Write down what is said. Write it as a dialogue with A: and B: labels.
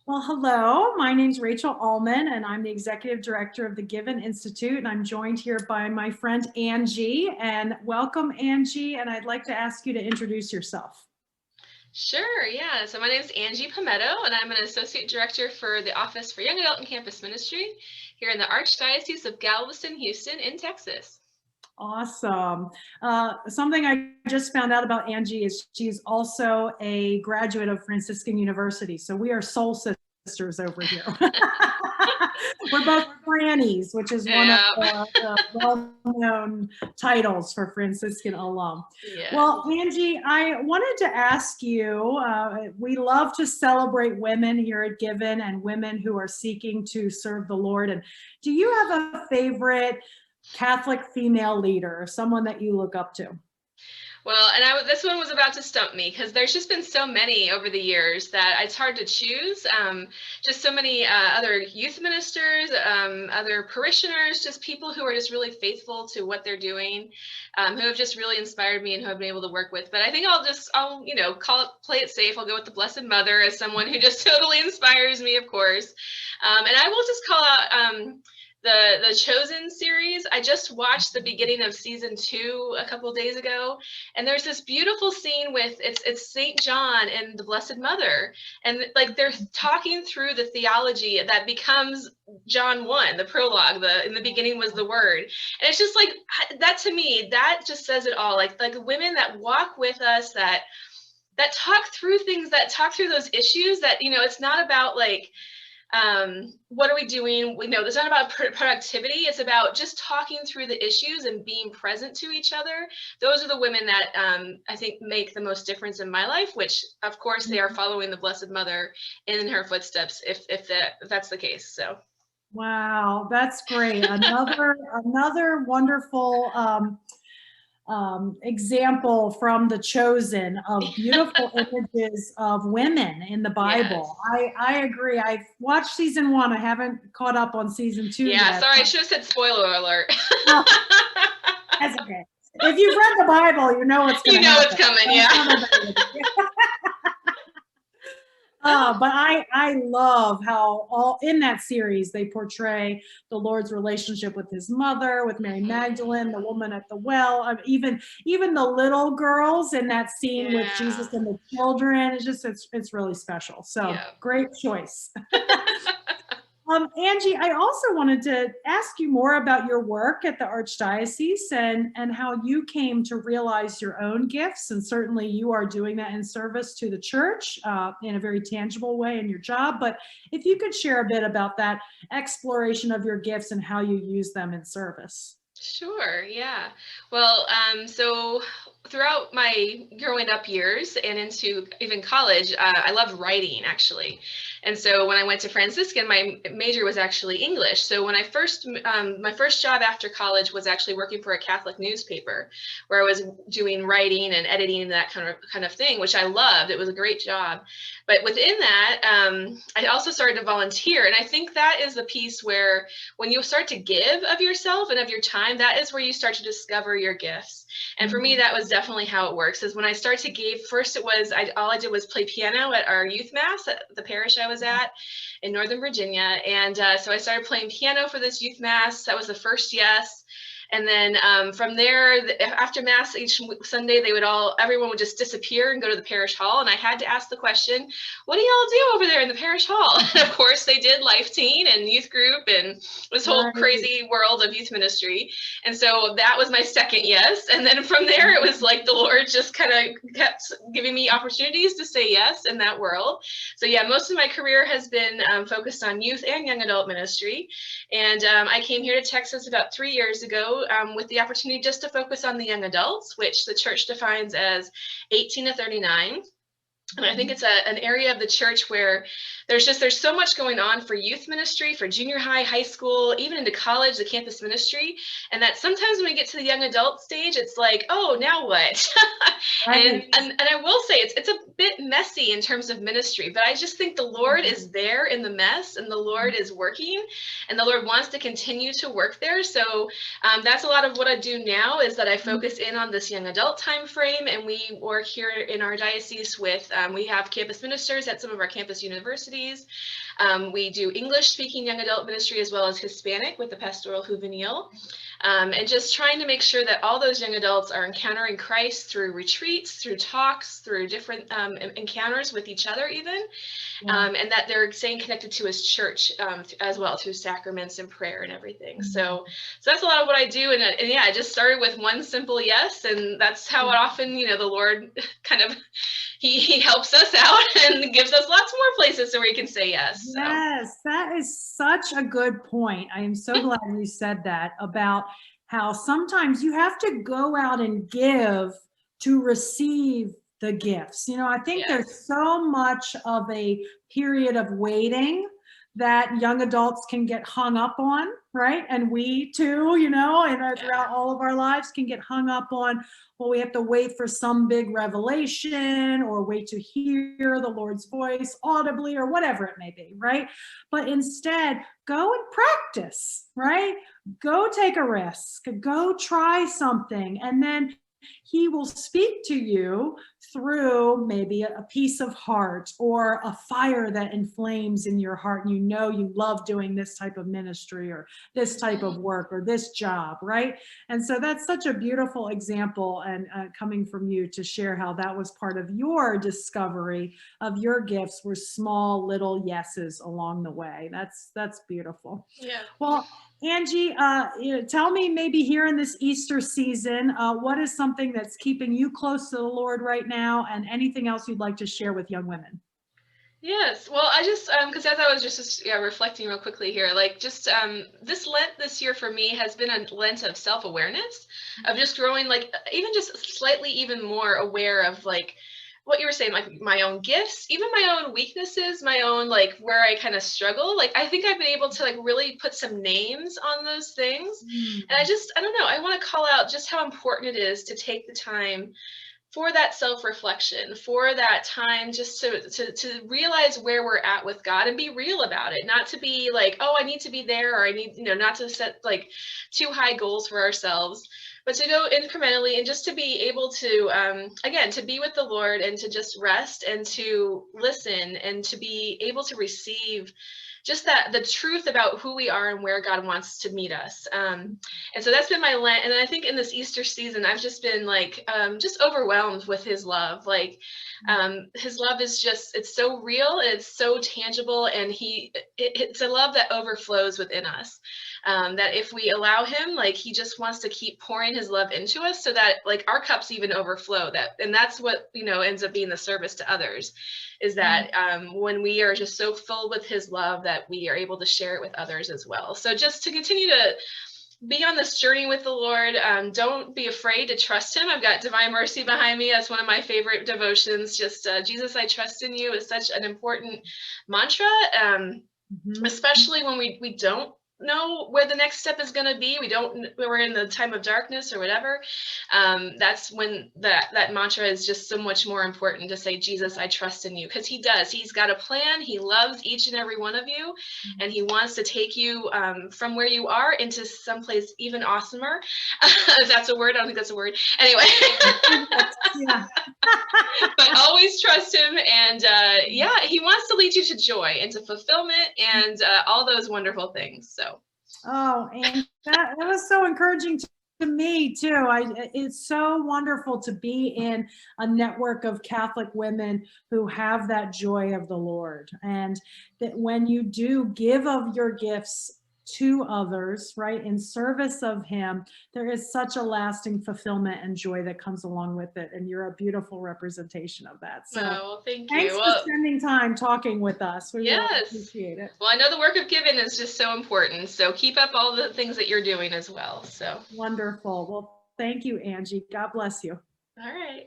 A: Well, hello. My name's Rachel Allman, and I'm the executive director of the Given Institute. And I'm joined here by my friend Angie. And welcome, Angie. And I'd like to ask you to introduce yourself.
B: Sure, yeah. So my name is Angie Pometto, and I'm an associate director for the Office for Young Adult and Campus Ministry here in the Archdiocese of Galveston, Houston, in Texas.
A: Awesome. Something I just found out about Angie is she's also a graduate of Franciscan University. So we are soul sisters over here. We're both grannies, which is one of
B: Yeah,
A: the well-known titles for Franciscan alum.
B: yeah.
A: Well, Angie, I wanted to ask you, we love to celebrate women here at Given and women who are seeking to serve the Lord. And do you have a favorite Catholic female leader, someone that you look up to?
B: Well, and this one was about to stump me because there's just been so many over the years that it's hard to choose. Just so many other youth ministers, other parishioners, just people who are just really faithful to what they're doing, who have just really inspired me and who I've been able to work with. But I think I'll play it safe. I'll go with the Blessed Mother as someone who just totally inspires me, of course. And I will just call out the Chosen series. I just watched the beginning of season 2 a couple days ago, and there's this beautiful scene with it's Saint John and the Blessed Mother, and like they're talking through the theology that becomes John 1, the prologue. The in the beginning was the Word, and it's just like that to me. That just says it all. Like women that walk with us, that talk through things, that talk through those issues. That it's not about like what are we doing? It's not about productivity. It's about just talking through the issues and being present to each other. Those are the women that I think make the most difference in my life, which of course they are following the Blessed Mother in her footsteps if that's the case. So
A: Wow, that's great. Another wonderful example from The Chosen of beautiful images of women in the
B: yes.
A: Bible. I agree. I've watched season 1. I haven't caught up on season 2
B: Yeah,
A: yet.
B: sorry, I should have said spoiler alert.
A: No, that's okay. If you've read the Bible, you know what's going
B: You
A: to
B: know
A: happen.
B: it's coming, yeah.
A: But I love how all in that series they portray the Lord's relationship with his mother, with Mary Magdalene, the woman at the well, even the little girls in that scene with
B: Yeah.
A: Jesus and the children. It's really special. So
B: Yeah.
A: great choice. Angie, I also wanted to ask you more about your work at the Archdiocese and how you came to realize your own gifts. And certainly you are doing that in service to the church in a very tangible way in your job. But if you could share a bit about that exploration of your gifts and how you use them in service.
B: Sure, yeah. Well, so throughout my growing up years and into even college, I loved writing actually. And so when I went to Franciscan, my major was actually English. So when my first job after college was actually working for a Catholic newspaper, where I was doing writing and editing and that kind of thing, which I loved. It was a great job. But within that, I also started to volunteer, and I think that is the piece where when you start to give of yourself and of your time, that is where you start to discover your gifts. And for me, that was definitely how it works. Is when I started to give, first it was all I did was play piano at our youth mass at the parish I was at in Northern Virginia, and so I started playing piano for this youth mass. That was the first yes. And then from there, after Mass each Sunday, everyone would just disappear and go to the parish hall. And I had to ask the question, what do y'all do over there in the parish hall? And of course, they did Life Teen and youth group and this whole
A: Right.
B: crazy world of youth ministry. And so that was my second yes. And then from there, it was like the Lord just kind of kept giving me opportunities to say yes in that world. So yeah, most of my career has been focused on youth and young adult ministry. And I came here to Texas about 3 years ago with the opportunity just to focus on the young adults, which the church defines as 18 to 39. And I think it's an area of the church where there's so much going on for youth ministry, for junior high, high school, even into college, the campus ministry. And that sometimes when we get to the young adult stage, it's like, oh, now what?
A: Right.
B: And I will say it's bit messy in terms of ministry, but I just think the Lord is there in the mess, and the Lord is working, and the Lord wants to continue to work there. So that's a lot of what I do now, is that I focus in on this young adult time frame, and we work here in our diocese with, we have campus ministers at some of our campus universities. We do English speaking young adult ministry as well as Hispanic with the Pastoral Juvenil. And just trying to make sure that all those young adults are encountering Christ through retreats, through talks, through different encounters with each other even, and that they're staying connected to his church as well, through sacraments and prayer and everything. So that's a lot of what I do. And yeah, I just started with one simple yes, and that's how often, the Lord kind of, he helps us out and gives us lots more places so we can say yes. So.
A: Yes, that is such a good point. I am so glad you said that, about how sometimes you have to go out and give to receive the gifts. I think there's so much of a period of waiting that young adults can get hung up on, right? And we too, and throughout all of our lives can get hung up on, well, we have to wait for some big revelation, or wait to hear the Lord's voice audibly, or whatever it may be, right? But instead, go and practice, right? Go take a risk, go try something, and then he will speak to you through maybe a piece of heart, or a fire that inflames in your heart, and you love doing this type of ministry, or this type of work, or this job, right? And so that's such a beautiful example, and coming from you to share how that was part of your discovery of your gifts, were small little yeses along the way. That's beautiful.
B: Yeah.
A: Well, Angie, tell me, maybe here in this Easter season, what is something that's keeping you close to the Lord right now, and anything else you'd like to share with young women?
B: Yes, well, I just because as I was just reflecting real quickly here, like just this Lent this year for me has been a Lent of self-awareness, of just growing, like even just slightly even more aware of, like what you were saying, like my own gifts, even my own weaknesses, my own, like where I kind of struggle. Like I think I've been able to like really put some names on those things. And I don't know, I want to call out just how important it is to take the time for that self-reflection, for that time just to realize where we're at with God, and be real about it. Not to be like, oh, I need to be there, or I need, not to set like too high goals for ourselves, but to go incrementally, and just to be able to, again, to be with the Lord, and to just rest, and to listen, and to be able to receive just that, the truth about who we are and where God wants to meet us. And so that's been my Lent. And then I think in this Easter season, I've just been like, just overwhelmed with his love. Like his love is just, it's so real, and it's so tangible. And it's a love that overflows within us. That if we allow him, like he just wants to keep pouring his love into us, so that like our cups even overflow. And that's what, ends up being the service to others, is that when we are just so filled with his love, that we are able to share it with others as well. So just to continue to be on this journey with the Lord. Don't be afraid to trust him. I've got Divine Mercy behind me. That's one of my favorite devotions. Just Jesus, I trust in you is such an important mantra, especially when we don't know where the next step is going to be. We're in the time of darkness or whatever. That's when that mantra is just so much more important, to say, Jesus, I trust in you, because he does. He's got a plan. He loves each and every one of you, and he wants to take you from where you are into someplace even awesomer. If that's a word, I don't think that's a word. Anyway, but always trust him, and he wants to lead you to joy and to fulfillment and all those wonderful things. So.
A: Oh, and that was so encouraging to me too. It's so wonderful to be in a network of Catholic women who have that joy of the Lord, and that when you do give of your gifts to others, right, in service of him, there is such a lasting fulfillment and joy that comes along with it, and you're a beautiful representation of that. So
B: well, thank you.
A: Thanks for spending time talking with us. We really appreciate it.
B: Well, I know the work of giving is just so important, so keep up all the things that you're doing as well. So
A: wonderful. Well, thank you, Angie. God bless you.
B: All right.